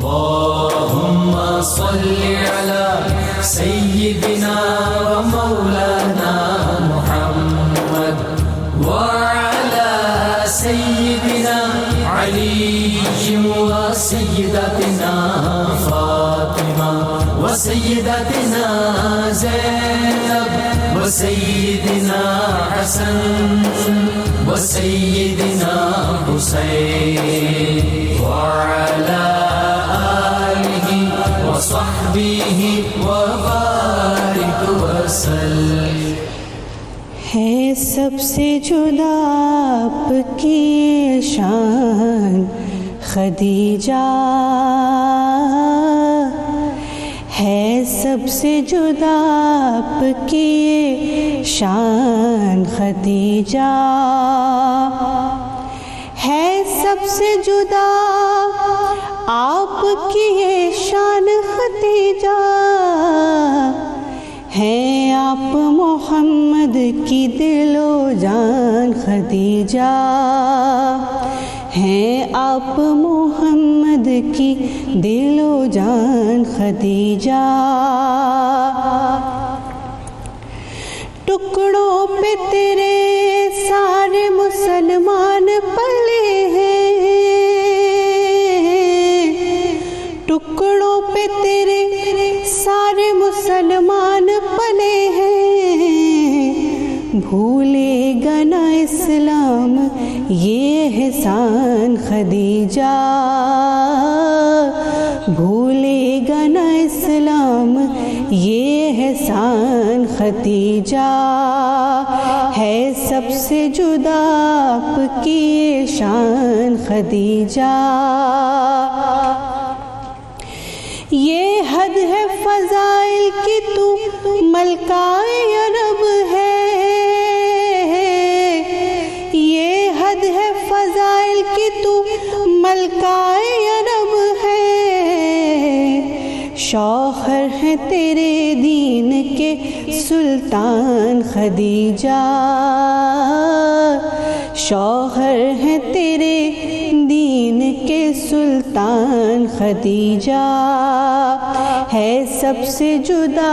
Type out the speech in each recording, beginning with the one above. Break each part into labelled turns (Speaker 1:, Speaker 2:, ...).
Speaker 1: اللهم صل على سيدنا ومولانا محمد وعلى سيدنا علي وسيدتنا فاطمة وسيدتنا زينب وسيدنا حسن وسيدنا حسين وعلى آله وصحبه وبارك وسلم.
Speaker 2: ہے سب سے جدا آپ کی شان خدیجہ، ہے سب سے جدا آپ کی شان خدیجہ، ہے سب سے جدا آپ کی یہ شان خدیجہ، ہے آپ محمد کی دل و جان خدیجہ، ہے آپ محمد کی دل و جان خدیجہ. ٹکڑوں پہ تیرے سارے مسلمان پلے ہیں، ٹکڑوں پہ تیرے سارے مسلمان پلے ہیں، بھولے گا نہ اسلام یہ احسان خدیجہ، بھولے گا نہ اسلام یہ احسان خدیجہ، ہے سب سے جدا آپ کی شان خدیجہ. یہ حد ہے فضائل کی تو ملکہ عرب ہے، یہ حد ہے فضائل کی تو ملکہ عرب ہے، شوہر ہے تیرے دین کے سلطان خدیجہ، شوہر ہے تیرے دین کے سلطان خدیجہ، ہے سب سے جدا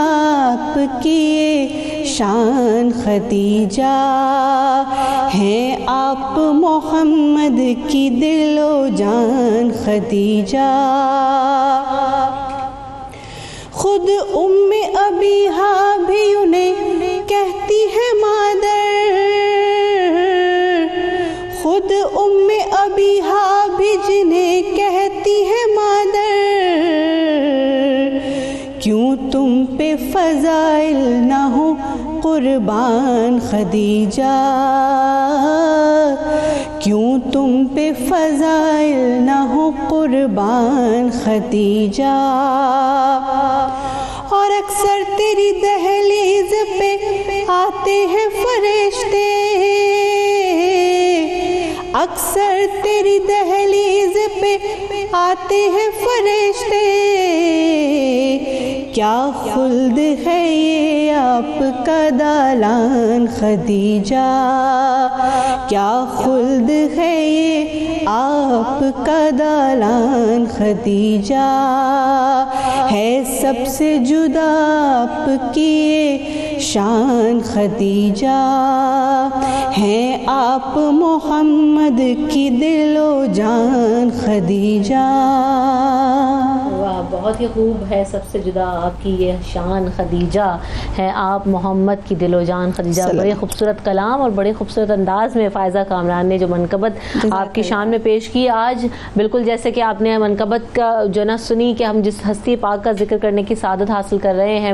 Speaker 2: آپ کی شان خدیجہ، ہے آپ محمد کی دل و جان خدیجہ. خود ام ابیہا بھی انہیں کہتی ہے مادر، خود ام ابیہا بھی جنہیں کہتی ہے مادر، کیوں تم پہ فضائل نہ ہو قربان خدیجہ، کیوں تم پہ فضائل نہ ہو قربان خدیجہ. اور اکثر تیری دہلیز پہ آتے ہیں فرشتے، اکثر تیری دہلیز پہ آتے ہیں فرشتے، کیا خلد ہے یہ آپ کا دالان خدیجہ، کیا خلد ہے یہ آپ کا دالان خدیجہ، ہے سب سے جدا آپ کی شان خدیجہ، ہے آپ محمد کی دل و جان خدیجہ.
Speaker 3: واہ، بہت ہی خوب. ہے سب سے جدا آپ کی یہ شان خدیجہ، ہے آپ محمد کی دل و جان خدیجہ. بڑے خوبصورت کلام اور بڑے خوبصورت انداز میں فائزہ کامران نے جو منقبت آپ کی شان میں پیش کی. آج بالکل جیسے کہ آپ نے منقبت کا جو نا سنی کہ ہم جس ہستی پاک کا ذکر کرنے کی سعادت حاصل کر رہے ہیں،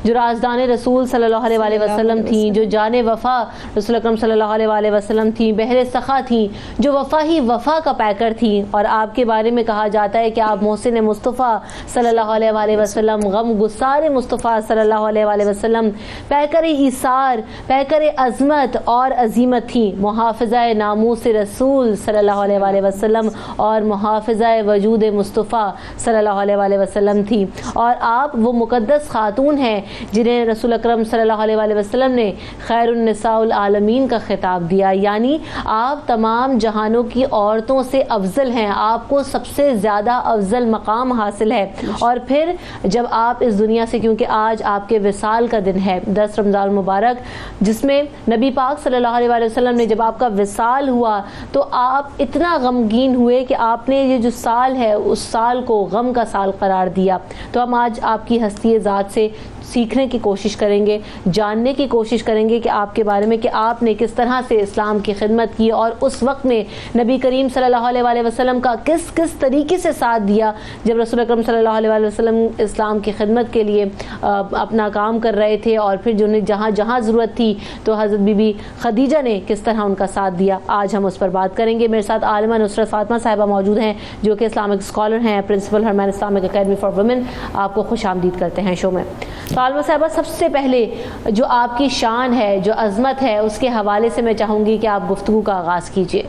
Speaker 3: جو رازدان رسول صلی اللہ علیہ وسلم تھیں، جو جان وفا رسول اکرم صلی اللہ علیہ وسلم تھیں، بحر سخا تھیں، جو وفا ہی وفا کا پیکر تھیں. اور آپ کے بارے میں کہا جاتا ہے کہ آپ محسن مصطفیٰ صلی اللہ علیہ وآلہ وسلم، غم گسار مصطفیٰ صلی اللہ علیہ وآلہ وسلم پیکر ایثار، پیکر عظمت اور عظیمت تھیں، محافظہ ناموس رسول صلی اللہ علیہ وآلہ وسلم اور محافظہ وجود مصطفیٰ صلی اللہ علیہ وآلہ وسلم تھی، اور آپ وہ مقدس خاتون ہیں جنہیں رسول اکرم صلی اللہ علیہ وآلہ وسلم نے خیر النساء العالمین کا خطاب دیا، یعنی آپ تمام جہانوں کی عورتوں سے افضل ہیں، آپ کو سب سے زیادہ افضل مقام حاصل ہے۔ اور پھر جب آپ اس دنیا سے، کیونکہ آج آپ کے وصال کا دن ہے 10 رمضان المبارک، جس میں نبی پاک صلی اللہ علیہ وآلہ وسلم نے جب آپ کا وصال ہوا تو آپ اتنا غمگین ہوئے کہ آپ نے یہ جو سال ہے اس سال کو غم کا سال قرار دیا۔ تو ہم آج آپ کی ہستی ذات سے سیکھنے کی کوشش کریں گے، جاننے کی کوشش کریں گے کہ آپ کے بارے میں کہ آپ نے کس طرح سے اسلام کی خدمت کی، اور اس وقت میں نبی کریم صلی اللہ علیہ وآلہ وسلم کا کس کس طریقے سے ساتھ دیا جب رسول اکرم صلی اللہ علیہ وآلہ وسلم اسلام کی خدمت کے لیے اپنا کام کر رہے تھے، اور پھر جو جہاں جہاں ضرورت تھی تو حضرت بی بی خدیجہ نے کس طرح ان کا ساتھ دیا۔ آج ہم اس پر بات کریں گے۔ میرے ساتھ عالمہ نصرت فاطمہ صاحبہ موجود ہیں جو کہ اسلامک اسکالر ہیں، principal Harmain Islamic academy for women. آپ کو خوش آمدید کرتے ہیں شو میں۔ تو عالمہ صاحبہ، سب سے پہلے جو آپ کی شان ہے، جو عظمت ہے، اس کے حوالے سے میں چاہوں گی کہ آپ گفتگو کا آغاز کیجیے۔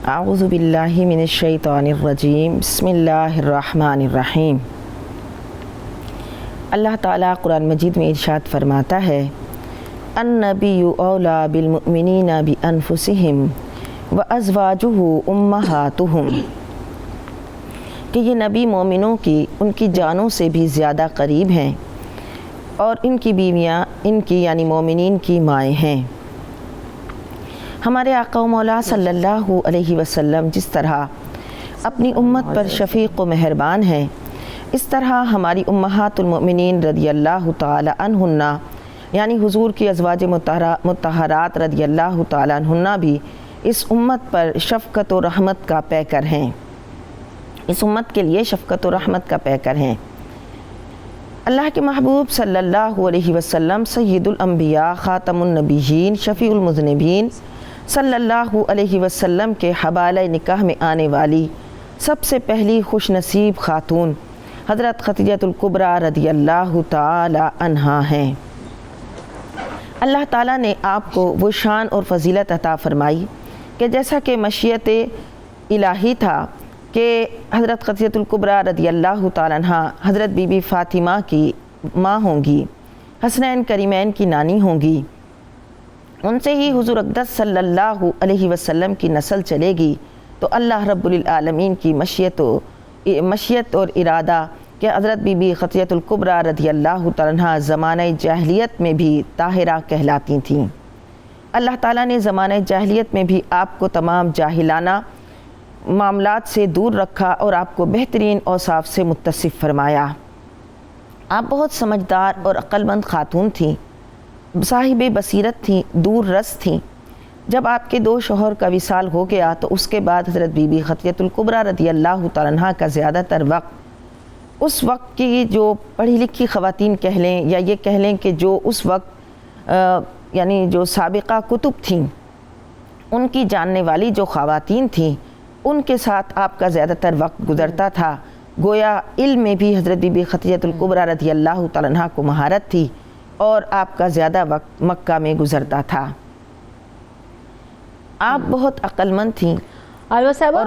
Speaker 4: اعوذ باللہ من الشیطان الرجیم، بسم اللہ الرحمن الرحیم۔ اللہ تعالیٰ قرآن مجید میں ارشاد فرماتا ہے، النبی اولیٰ بالمؤمنین بانفسہم وازواجہ امہاتہم، کہ یہ نبی مومنوں کی ان کی جانوں سے بھی زیادہ قریب ہیں، اور ان کی بیویاں ان کی یعنی مومنین کی مائیں ہیں۔ ہمارے آقا و مولا صلی اللہ علیہ وسلم جس طرح اپنی امت پر شفیق و مہربان ہیں، اس طرح ہماری امہات المؤمنین رضی اللہ تعالی عنہن یعنی حضور کی ازواج مطہرات رضی اللہ تعالی عنہن بھی اس امت پر شفقت و رحمت کا پیکر ہیں، اس امت کے لیے شفقت و رحمت کا پیکر ہیں۔ اللہ کے محبوب صلی اللہ علیہ وسلم سید الانبیاء، خاتم النبیین، شفیع المذنبین صلی اللہ علیہ وسلم کے حوالہ نکاح میں آنے والی سب سے پہلی خوش نصیب خاتون حضرت خدیجہ الکبریٰ رضی اللہ تعالی عنہا ہیں۔ اللہ تعالیٰ نے آپ کو وہ شان اور فضیلت عطا فرمائی کہ جیسا کہ مشیت الہی تھا کہ حضرت خدیجہ الکبریٰ رضی اللہ تعالیٰ عنہا حضرت بی بی فاطمہ کی ماں ہوں گی، حسنین کریمین کی نانی ہوں گی، ان سے ہی حضور اقدس صلی اللہ علیہ وسلم کی نسل چلے گی، تو اللہ رب العالمین کی مشیت اور ارادہ کہ حضرت بی بی خدیجہ الکبریٰ رضی اللہ تعالیٰ عنہا زمانہ جاہلیت میں بھی طاہرہ کہلاتی تھیں۔ اللہ تعالیٰ نے زمانہ جاہلیت میں بھی آپ کو تمام جاہلانہ معاملات سے دور رکھا اور آپ کو بہترین اوصاف سے متصف فرمایا۔ آپ بہت سمجھدار اور عقل مند خاتون تھیں، صاحب بصیرت تھیں، دور رس تھیں۔ جب آپ کے 2 شوہر کا وصال ہو گیا تو اس کے بعد حضرت بی بی خدیجہ الکبریٰ رضی اللہ تعالیٰ عنہا کا زیادہ تر وقت اس وقت کی جو پڑھی لکھی خواتین کہہ لیں یا یہ کہہ لیں کہ جو اس وقت یعنی جو سابقہ کتب تھیں ان کی جاننے والی جو خواتین تھیں ان کے ساتھ آپ کا زیادہ تر وقت گزرتا تھا۔ گویا علم میں بھی حضرت بی بی خدیجہ الکبریٰ رضی اللہ تعالیٰ عنہا کو مہارت تھی اور آپ کا زیادہ وقت مکہ میں گزرتا تھا۔ آپ بہت عقل مند تھیں۔
Speaker 3: عالمہ صاحبہ،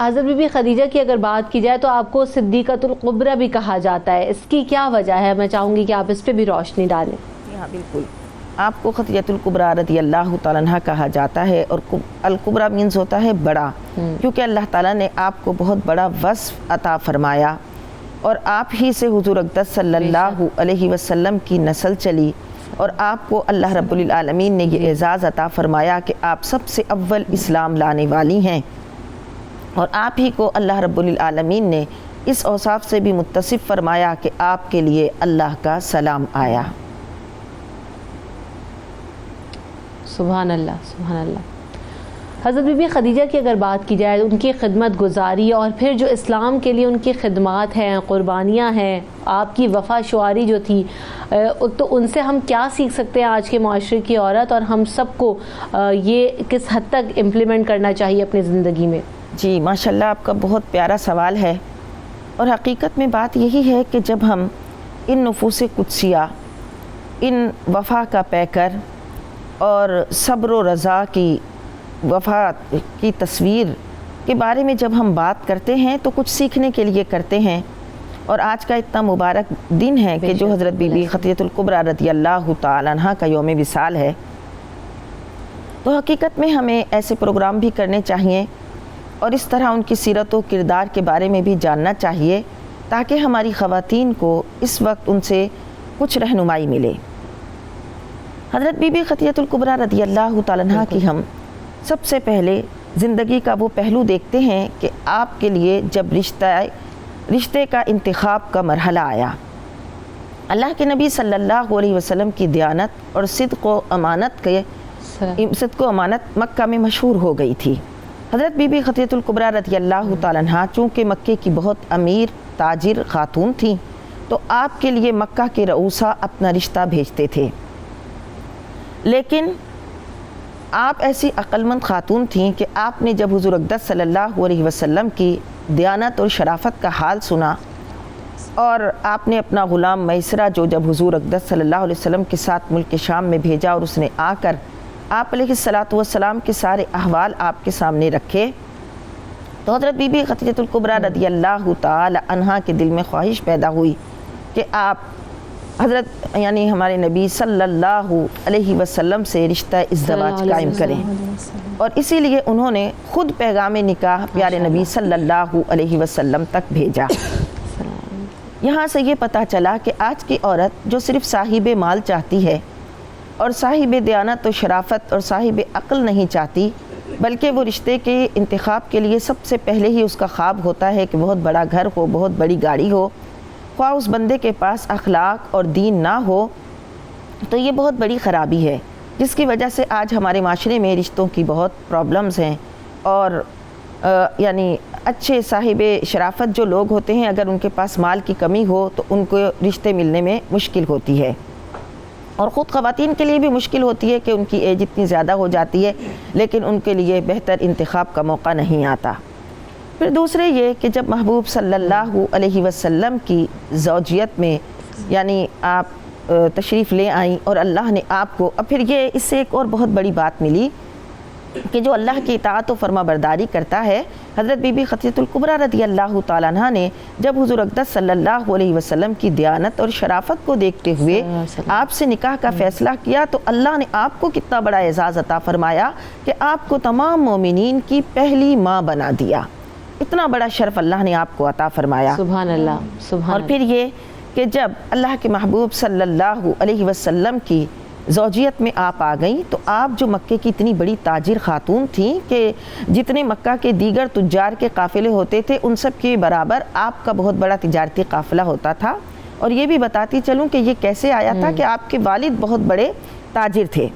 Speaker 3: حضرت بی بی خدیجہ کی اگر بات کی جائے تو آپ کو صدیقۃ الکبریٰ بھی کہا جاتا ہے، اس کی کیا وجہ ہے؟ میں چاہوں گی کہ آپ اس پہ بھی روشنی ڈالیں۔
Speaker 4: ہاں بالکل، آپ کو خدیجہ الکبریٰ رضی اللہ تعالیٰ عنہا کہا جاتا ہے، اور الکبریٰ مینز ہوتا ہے بڑا، کیونکہ اللہ تعالیٰ نے آپ کو بہت بڑا وصف عطا فرمایا، اور آپ ہی سے حضور اقدس صلی اللہ علیہ وسلم کی نسل چلی، اور آپ کو اللہ رب العالمین نے یہ اعزاز عطا فرمایا کہ آپ سب سے اول اسلام لانے والی ہیں، اور آپ ہی کو اللہ رب العالمین نے اس اوصاف سے بھی متصف فرمایا کہ آپ کے لیے اللہ کا سلام آیا۔
Speaker 3: سبحان اللہ، سبحان اللہ۔ حضرت بی بی خدیجہ کی اگر بات کی جائے، ان کی خدمت گزاری اور پھر جو اسلام کے لیے ان کی خدمات ہیں، قربانیاں ہیں، آپ کی وفا شعاری جو تھی، تو ان سے ہم کیا سیکھ سکتے ہیں آج کے معاشرے کی عورت، اور ہم سب کو یہ کس حد تک امپلیمنٹ کرنا چاہیے اپنی زندگی میں؟
Speaker 4: جی ماشاءاللہ، آپ کا بہت پیارا سوال ہے، اور حقیقت میں بات یہی ہے کہ جب ہم ان نفوس قدسیہ، ان وفا کا پیکر اور صبر و رضا کی وفا کی تصویر کے بارے میں جب ہم بات کرتے ہیں تو کچھ سیکھنے کے لیے کرتے ہیں. اور آج کا اتنا مبارک دن ہے کہ جو حضرت بی بی خدیجہ الکبریٰ رضی اللہ تعالیٰ عنہا کا یوم وصال ہے، تو حقیقت میں ہمیں ایسے پروگرام بھی کرنے چاہیے اور اس طرح ان کی سیرت و کردار کے بارے میں بھی جاننا چاہیے تاکہ ہماری خواتین کو اس وقت ان سے کچھ رہنمائی ملے. حضرت بی بی خدیجہ الکبریٰ رضی اللہ تعالیٰ عنہا کی ہم سب سے پہلے زندگی کا وہ پہلو دیکھتے ہیں کہ آپ کے لیے جب رشتے کا انتخاب کا مرحلہ آیا، اللہ کے نبی صلی اللہ علیہ وسلم کی دیانت اور صدق و امانت مکہ میں مشہور ہو گئی تھی. حضرت بی بی خدیجہ الکبریٰ رضی اللہ تعالیٰ عنہا چونکہ مکے کی بہت امیر تاجر خاتون تھیں تو آپ کے لیے مکہ کے رؤسا اپنا رشتہ بھیجتے تھے، لیکن آپ ایسی عقلمند خاتون تھیں کہ آپ نے جب حضور اقدس صلی اللہ علیہ وسلم کی دیانت اور شرافت کا حال سنا اور آپ نے اپنا غلام میسرہ جو جب حضور اقدس صلی اللہ علیہ وسلم کے ساتھ ملک شام میں بھیجا اور اس نے آ کر آپ علیہ الصلاۃ والسلام کے سارے احوال آپ کے سامنے رکھے، تو حضرت بی بی خدیجہ الکبریٰ رضی اللہ تعالی عنہا کے دل میں خواہش پیدا ہوئی کہ آپ حضرت یعنی ہمارے نبی صلی اللہ علیہ وسلم سے رشتہ ازدواج قائم کریں، اور اسی لیے انہوں نے خود پیغام نکاح پیارے نبی صلی اللہ علیہ وسلم تک بھیجا. یہاں سے یہ پتہ چلا کہ آج کی عورت جو صرف صاحب مال چاہتی ہے اور صاحب دیانت و شرافت اور صاحب عقل نہیں چاہتی، بلکہ وہ رشتے کے انتخاب کے لیے سب سے پہلے ہی اس کا خواب ہوتا ہے کہ بہت بڑا گھر ہو، بہت بڑی گاڑی ہو، خواہ اس بندے کے پاس اخلاق اور دین نہ ہو، تو یہ بہت بڑی خرابی ہے جس کی وجہ سے آج ہمارے معاشرے میں رشتوں کی بہت پرابلمز ہیں. اور یعنی اچھے صاحب شرافت جو لوگ ہوتے ہیں اگر ان کے پاس مال کی کمی ہو تو ان کو رشتے ملنے میں مشکل ہوتی ہے، اور خود خواتین کے لیے بھی مشکل ہوتی ہے کہ ان کی ایج اتنی زیادہ ہو جاتی ہے لیکن ان کے لیے بہتر انتخاب کا موقع نہیں آتا. پھر دوسرے یہ کہ جب محبوب صلی اللہ علیہ وسلم کی زوجیت میں یعنی آپ تشریف لے آئیں اور اللہ نے آپ کو پھر یہ اس سے ایک اور بہت بڑی بات ملی کہ جو اللہ کی اطاعت و فرما برداری کرتا ہے، حضرت بی بی خدیجہ الکبریٰ رضی اللہ تعالیٰ عنہا نے جب حضور اقدس صلی اللہ علیہ وسلم کی دیانت اور شرافت کو دیکھتے ہوئے آپ سے نکاح کا فیصلہ کیا تو اللہ نے آپ کو کتنا بڑا اعزاز عطا فرمایا کہ آپ کو تمام مومنین کی پہلی ماں بنا دیا. اتنا بڑا شرف اللہ نے آپ کو عطا فرمایا.
Speaker 3: سبحان اللہ، سبحان.
Speaker 4: اور پھر یہ کہ جب اللہ کے محبوب صلی اللہ علیہ وسلم کی زوجیت میں آپ آ گئیں تو آپ جو مکے کی اتنی بڑی تاجر خاتون تھیں کہ جتنے مکہ کے دیگر تجار کے قافلے ہوتے تھے ان سب کے برابر آپ کا بہت بڑا تجارتی قافلہ ہوتا تھا. اور یہ بھی بتاتی چلوں کہ یہ کیسے آیا تھا کہ آپ کے والد بہت بڑے تاجر تھے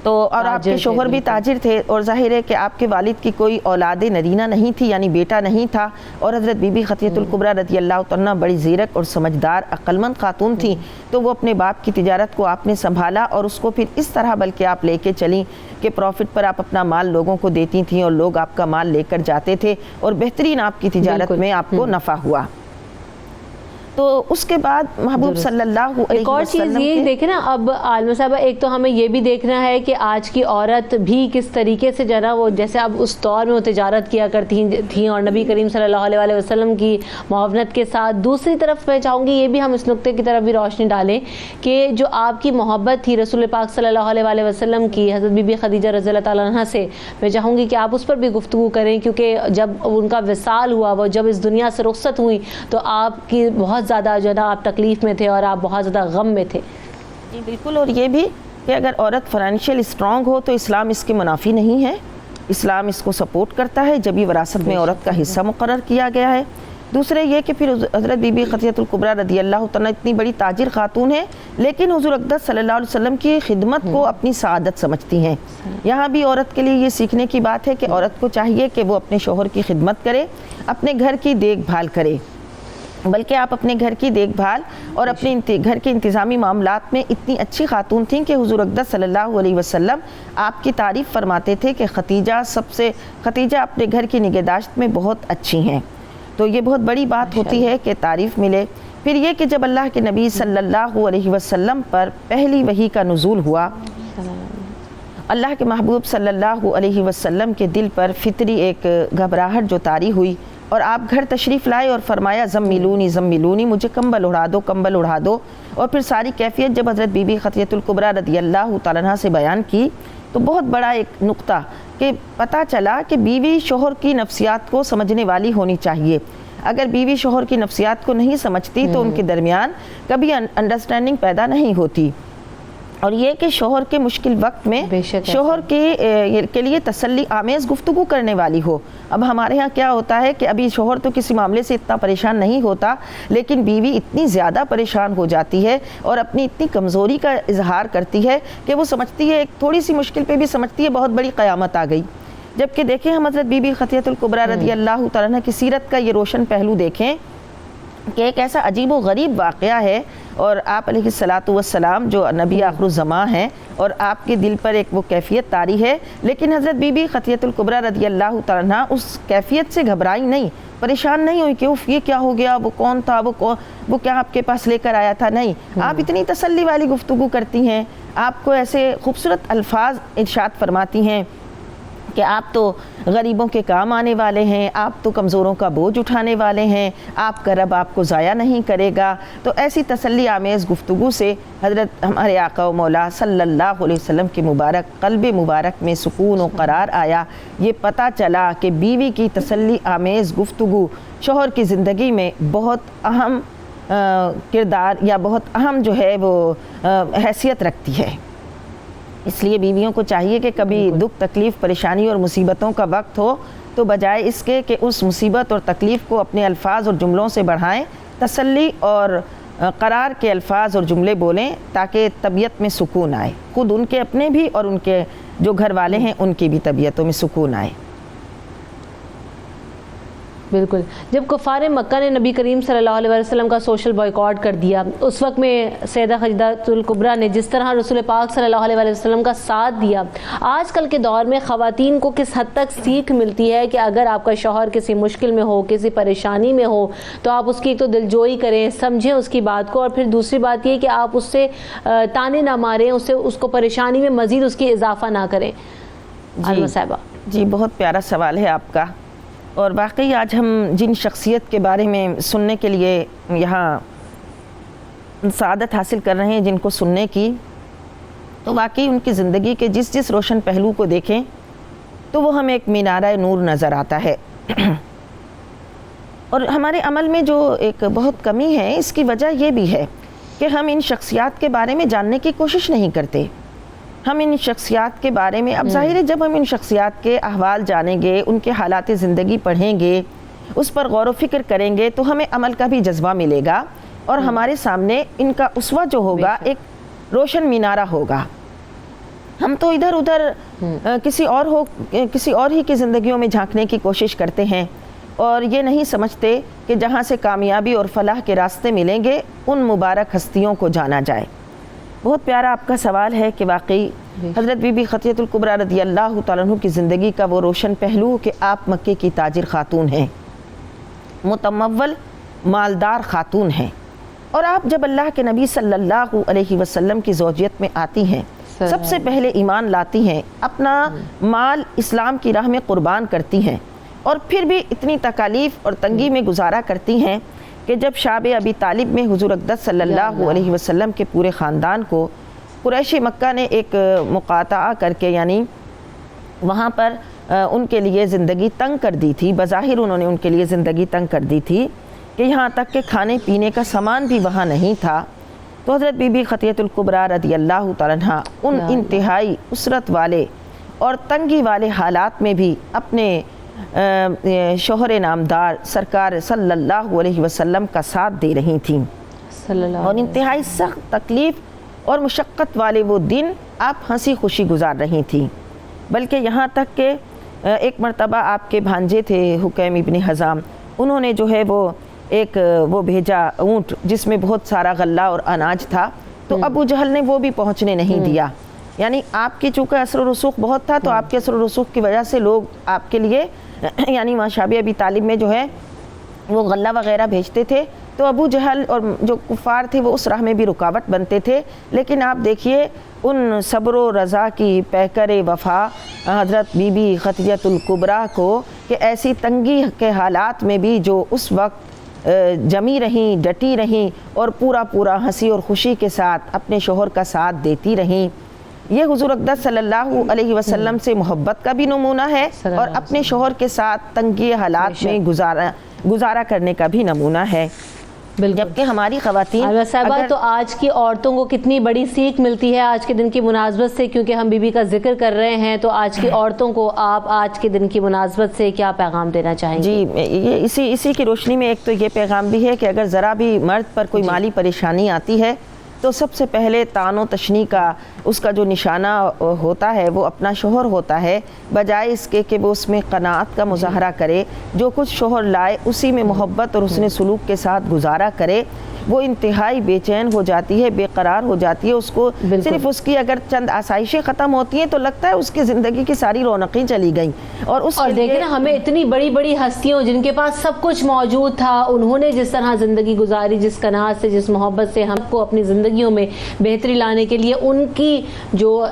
Speaker 4: تو اور آپ کے شوہر بھی تاجر تھے، اور ظاہر ہے کہ آپ کے والد کی کوئی اولاد نرینہ نہیں تھی یعنی بیٹا نہیں تھا، اور حضرت بی بی خدیجہ الکبریٰ رضی اللہ تعالیٰ عنہا بڑی زیرک اور سمجھدار عقلمند خاتون تھیں، تو وہ اپنے باپ کی تجارت کو آپ نے سنبھالا اور اس کو پھر اس طرح بلکہ آپ لے کے چلیں کہ پروفٹ پر آپ اپنا مال لوگوں کو دیتی تھیں اور لوگ آپ کا مال لے کر جاتے تھے اور بہترین آپ کی تجارت میں آپ کو نفع ہوا. تو اس کے بعد محبوب صلی اللہ علیہ وسلم
Speaker 3: ایک اور چیز یہ دیکھیں نا، اب عالمہ صاحبہ ایک تو ہمیں یہ بھی دیکھنا ہے کہ آج کی عورت بھی کس طریقے سے جو ہے نا وہ جیسے اب اس دور میں وہ تجارت کیا کرتی تھیں اور نبی کریم صلی اللہ علیہ وسلم کی معاونت کے ساتھ. دوسری طرف میں چاہوں گی یہ بھی ہم اس نقطے کی طرف بھی روشنی ڈالیں کہ جو آپ کی محبت تھی رسول پاک صلی اللہ علیہ وسلم کی حضرت بی بی خدیجہ رضی اللہ تعالیٰ عنہا سے، میں چاہوں گی کہ آپ اس پر بھی گفتگو کریں کیونکہ جب ان کا وصال ہوا، وہ جب اس دنیا سے رخصت ہوئی تو آپ کی بہت زیادہ جو ہے نا آپ تکلیف میں تھے اور آپ بہت زیادہ غم میں تھے.
Speaker 4: جی بالکل. اور یہ بھی کہ اگر عورت فائنینشیل اسٹرانگ ہو تو اسلام اس کے منافی نہیں ہے، اسلام اس کو سپورٹ کرتا ہے جب یہ وراثت میں عورت کا حصہ مقرر کیا گیا ہے. دوسرے یہ کہ پھر حضرت بی بی خدیجہ الکبریٰ رضی اللہ تعالیٰ اتنی بڑی تاجر خاتون ہے لیکن حضور اقدس صلی اللہ علیہ وسلم کی خدمت کو اپنی سعادت سمجھتی ہیں. یہاں بھی عورت کے لیے یہ سیکھنے کی بات ہے کہ عورت کو چاہیے کہ وہ اپنے شوہر کی خدمت کرے، اپنے گھر کی دیکھ بھال کرے، بلکہ آپ اپنے گھر کی دیکھ بھال اور اپنے گھر کے انتظامی معاملات میں اتنی اچھی خاتون تھیں کہ حضور اقدس صلی اللہ علیہ وسلم آپ کی تعریف فرماتے تھے کہ ختیجہ اپنے گھر کی نگہداشت میں بہت اچھی ہیں. تو یہ بہت بڑی بات ہوتی ہے کہ تعریف ملے۔ پھر یہ کہ جب اللہ کے نبی صلی اللہ علیہ وسلم پر پہلی وحی کا نزول ہوا، اللہ کے محبوب صلی اللہ علیہ وسلم کے دل پر فطری ایک گھبراہٹ جو طاری ہوئی، اور آپ گھر تشریف لائے اور فرمایا زملونی زملونی، مجھے کمبل اڑا دو کمبل اڑا دو۔ اور پھر ساری کیفیت جب حضرت بی بی خدیجہ الکبریٰ رضی اللہ تعالیٰ عنہا سے بیان کی تو بہت بڑا ایک نقطہ کہ پتہ چلا کہ بیوی شوہر کی نفسیات کو سمجھنے والی ہونی چاہیے۔ اگر بیوی شوہر کی نفسیات کو نہیں سمجھتی تو ان کے درمیان کبھی انڈرسٹینڈنگ پیدا نہیں ہوتی، اور یہ کہ شوہر کے مشکل وقت میں شوہر کے لیے تسلی آمیز گفتگو کرنے والی ہو۔ اب ہمارے ہاں کیا ہوتا ہے کہ ابھی شوہر تو کسی معاملے سے اتنا پریشان نہیں ہوتا، لیکن بیوی اتنی زیادہ پریشان ہو جاتی ہے اور اپنی اتنی کمزوری کا اظہار کرتی ہے کہ وہ سمجھتی ہے ایک تھوڑی سی مشکل پہ بھی سمجھتی ہے بہت بڑی قیامت آ گئی۔ جبکہ دیکھیں ہم حضرت بی بی خدیجہ الکبریٰ رضی اللہ تعالیٰ عنہا کی سیرت کا یہ روشن پہلو دیکھیں کہ ایک ایسا عجیب و غریب واقعہ ہے، اور آپ علیہ الصلاۃ والسلام جو نبی آخر الزماں ہیں اور آپ کے دل پر ایک وہ کیفیت طاری ہے، لیکن حضرت بی بی خدیجہ الکبریٰ رضی اللہ تعالیٰ عنہا اس کیفیت سے گھبرائی نہیں، پریشان نہیں ہوئی کہ اف یہ کیا ہو گیا، وہ کون تھا، وہ کیا آپ کے پاس لے کر آیا تھا، نہیں، آپ اتنی تسلی والی گفتگو کرتی ہیں، آپ کو ایسے خوبصورت الفاظ ارشاد فرماتی ہیں کہ آپ تو غریبوں کے کام آنے والے ہیں، آپ تو کمزوروں کا بوجھ اٹھانے والے ہیں، آپ کا رب آپ کو ضائع نہیں کرے گا۔ تو ایسی تسلی آمیز گفتگو سے حضرت ہمارے آقا و مولا صلی اللہ علیہ وسلم کے مبارک قلب مبارک میں سکون و قرار آیا۔ یہ پتہ چلا کہ بیوی کی تسلی آمیز گفتگو شوہر کی زندگی میں بہت اہم کردار یا بہت اہم جو ہے وہ حیثیت رکھتی ہے۔ اس لیے بیویوں کو چاہیے کہ کبھی دکھ تکلیف پریشانی اور مصیبتوں کا وقت ہو تو بجائے اس کے کہ اس مصیبت اور تکلیف کو اپنے الفاظ اور جملوں سے بڑھائیں، تسلی اور قرار کے الفاظ اور جملے بولیں تاکہ طبیعت میں سکون آئے، خود ان کے اپنے بھی اور ان کے جو گھر والے ہیں ان کی بھی طبیعتوں میں سکون آئے۔
Speaker 3: بالکل، جب کفار مکہ نے نبی کریم صلی اللہ علیہ وسلم کا سوشل بائیکاٹ کر دیا، اس وقت میں سیدہ خدیجہ الکبریٰ نے جس طرح رسول پاک صلی اللہ علیہ وسلم کا ساتھ دیا، آج کل کے دور میں خواتین کو کس حد تک سیکھ ملتی ہے کہ اگر آپ کا شوہر کسی مشکل میں ہو، کسی پریشانی میں ہو، تو آپ اس کی ایک تو دلجوئی کریں، سمجھیں اس کی بات کو، اور پھر دوسری بات یہ کہ آپ اس سے تانے نہ ماریں، اس کو پریشانی میں مزید اس کی اضافہ نہ کریں۔ عالمہ صاحبہ
Speaker 4: جی، بہت پیارا سوال ہے آپ کا، اور واقعی آج ہم جن شخصیت کے بارے میں سننے کے لیے یہاں سعادت حاصل کر رہے ہیں جن کو سننے کی، تو واقعی ان کی زندگی کے جس روشن پہلو کو دیکھیں تو وہ ہمیں ایک مینارہ نور نظر آتا ہے۔ اور ہمارے عمل میں جو ایک بہت کمی ہے، اس کی وجہ یہ بھی ہے کہ ہم ان شخصیات کے بارے میں جاننے کی کوشش نہیں کرتے۔ ہم ان شخصیات کے بارے میں، اب ظاہر ہے جب ہم ان شخصیات کے احوال جانیں گے، ان کے حالات زندگی پڑھیں گے، اس پر غور و فکر کریں گے، تو ہمیں عمل کا بھی جذبہ ملے گا، اور ہمارے سامنے ان کا اسوہ جو ہوگا ایک روشن مینارہ ہوگا۔ ہم تو ادھر ادھر کسی اور ہی کی زندگیوں میں جھانکنے کی کوشش کرتے ہیں، اور یہ نہیں سمجھتے کہ جہاں سے کامیابی اور فلاح کے راستے ملیں گے ان مبارک ہستیوں کو جانا جائے۔ بہت پیارا آپ کا سوال ہے کہ واقعی حضرت بی بی خدیجہ الکبریٰ رضی اللہ تعالیٰ عنہ کی زندگی کا وہ روشن پہلو کہ آپ مکے کی تاجر خاتون ہیں، متمول مالدار خاتون ہیں، اور آپ جب اللہ کے نبی صلی اللہ علیہ وسلم کی زوجیت میں آتی ہیں، سب سے پہلے ایمان لاتی ہیں، اپنا مال اسلام کی راہ میں قربان کرتی ہیں، اور پھر بھی اتنی تکالیف اور تنگی میں گزارا کرتی ہیں کہ جب شاب ابی طالب میں حضور اقدس صلی اللہ علیہ وسلم کے پورے خاندان کو قریش مکہ نے ایک مقاطعہ کر کے، یعنی وہاں پر ان کے لیے زندگی تنگ کر دی تھی، بظاہر انہوں نے ان کے لیے زندگی تنگ کر دی تھی کہ یہاں تک کہ کھانے پینے کا سامان بھی وہاں نہیں تھا، تو حضرت بی بی خدیجہ الکبریٰ رضی اللہ تعالیٰ عنہا ان انتہائی اسرت والے اور تنگی والے حالات میں بھی اپنے شوہر نامدار سرکار صلی اللہ علیہ وسلم کا ساتھ دے رہی تھیں، اور انتہائی سخت تکلیف اور مشقت والے وہ دن آپ ہنسی خوشی گزار رہی تھیں۔ بلکہ یہاں تک کہ ایک مرتبہ آپ کے بھانجے تھے حکیم ابن حزام، انہوں نے جو ہے وہ بھیجا اونٹ جس میں بہت سارا غلہ اور اناج تھا، تو ابو جہل نے وہ بھی پہنچنے نہیں دیا، یعنی آپ کی چونکہ اثر و رسوخ بہت تھا، تو آپ کے اثر و رسوخ کی وجہ سے لوگ آپ کے لیے، یعنی شاب ابی طالب میں جو ہے وہ غلہ وغیرہ بھیجتے تھے تو ابو جہل اور جو کفار تھے وہ اس راہ میں بھی رکاوٹ بنتے تھے، لیکن آپ دیکھیے ان صبر و رضا کی پیکر وفا حضرت بی بی خدیجہ الکبریٰ کو کہ ایسی تنگی کے حالات میں بھی جو اس وقت جمی رہیں، ڈٹی رہیں اور پورا ہنسی اور خوشی کے ساتھ اپنے شوہر کا ساتھ دیتی رہیں، یہ حضور اقدس صلی اللہ علیہ وسلم سے محبت کا بھی نمونہ ہے اور اپنے شوہر کے ساتھ تنگی حالات میں گزارا کرنے کا بھی نمونہ ہے۔ جبکہ ہماری خواتین
Speaker 3: صاحبہ تو آج کی عورتوں کو کتنی بڑی سیکھ ملتی ہے آج کے دن کی مناسبت سے، کیونکہ ہم بی بی کا ذکر کر رہے ہیں، تو آج کی عورتوں کو آپ آج کے دن کی مناسبت سے کیا پیغام دینا چاہیں گے؟
Speaker 4: جی یہ اسی کی روشنی میں ایک تو یہ پیغام بھی ہے کہ اگر ذرا بھی مرد پر کوئی مالی پریشانی آتی ہے تو سب سے پہلے طعن و تشنیع کا اس کا جو نشانہ ہوتا ہے وہ اپنا شوہر ہوتا ہے، بجائے اس کے کہ وہ اس میں قناعت کا مظاہرہ کرے، جو کچھ شوہر لائے اسی میں محبت اور حسن سلوک کے ساتھ گزارا کرے، وہ انتہائی بے چین ہو جاتی ہے، بے قرار ہو جاتی ہے، اس کو صرف اس کی اگر چند آسائشیں ختم ہوتی ہیں تو لگتا ہے اس کی زندگی کی ساری رونقیں چلی گئیں۔ اور
Speaker 3: دیکھیں نا، ہمیں اتنی بڑی بڑی ہستیوں جن کے پاس سب کچھ موجود تھا، انہوں نے جس طرح زندگی گزاری، جس قناعت سے، جس محبت سے ہم کو اپنی زندگیوں میں بہتری لانے کے لیے ان کی جو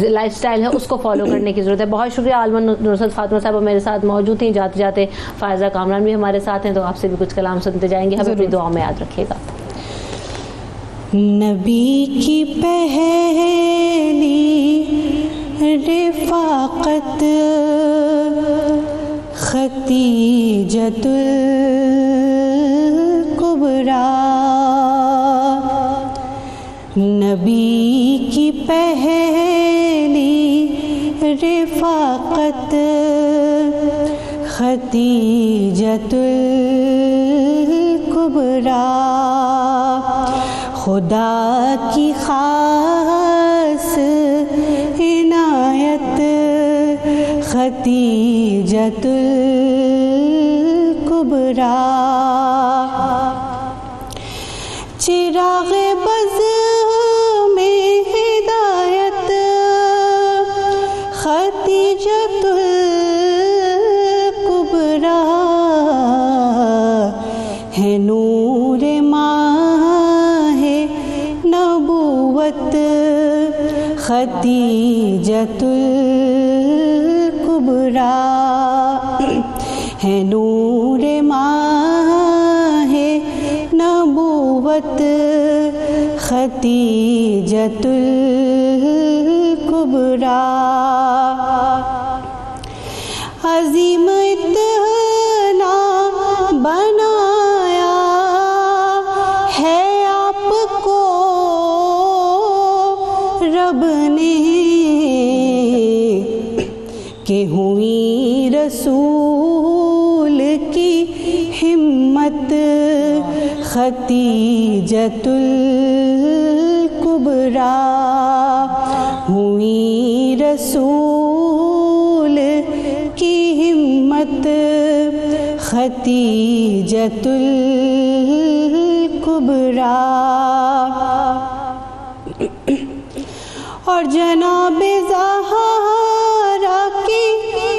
Speaker 3: لائف سٹائل ہے اس کو فالو کرنے کی ضرورت ہے۔ بہت شکریہ عالمہ نصرت فاطمہ صاحبہ میرے ساتھ موجود تھیں، جاتے جاتے فائزہ کامران بھی ہمارے ساتھ ہیں، تو آپ سے بھی کچھ کلام سنتے جائیں گے، ہمیں اپنی دعا میں یاد رکھیے گا۔
Speaker 2: نبی کی پہلی رفاقت خدیجۃ الکبریٰ، نبی کی پہلی رفاقت خدیجۃ الکبریٰ، خدا کی خاص عنایت خدیجۃ الکبریٰ، چراغ بز میں ہدایت خدیجۃ الکبریٰ، ہے نور ماہ نبوت خدیجۃ الکبریٰ، ہے نور ماہ نبوت خدیجۃ الکبریٰ، عظیم اتنا بنایا ہے آپ کو رب نے کہ ہوئی رسول کی ہمت خدیجۃ الکبریٰ، ہوئی رسول کی ہمت خدیجۃ الکبریٰ، اور جناب زہرا کی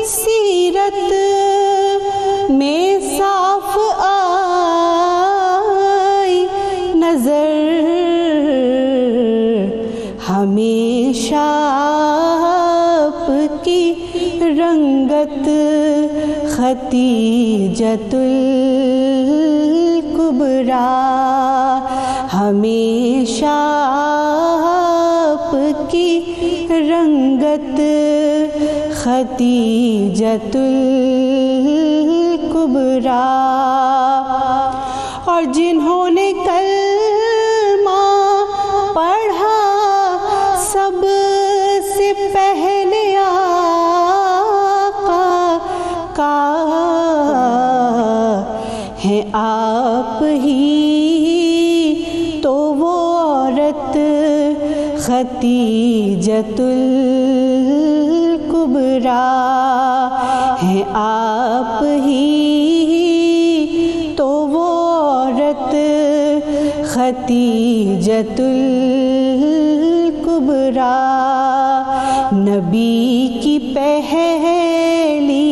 Speaker 2: سیرت میں صاف آئی نظر، ہمیشہ آپ کی رنگت خدیجۃ الکبریٰ، ہمیشہ آپ کی رنگت خدیجۃ الکبریٰ، اور جنہوں نے کلمہ پڑھا سب سے پہلے آقا کا ہے آپ ہی تو وہ عورت خدیجۃ الکبریٰ، ہے آپ ہی تو وہ عورت خدیجۃ الکبریٰ، نبی کی پہلی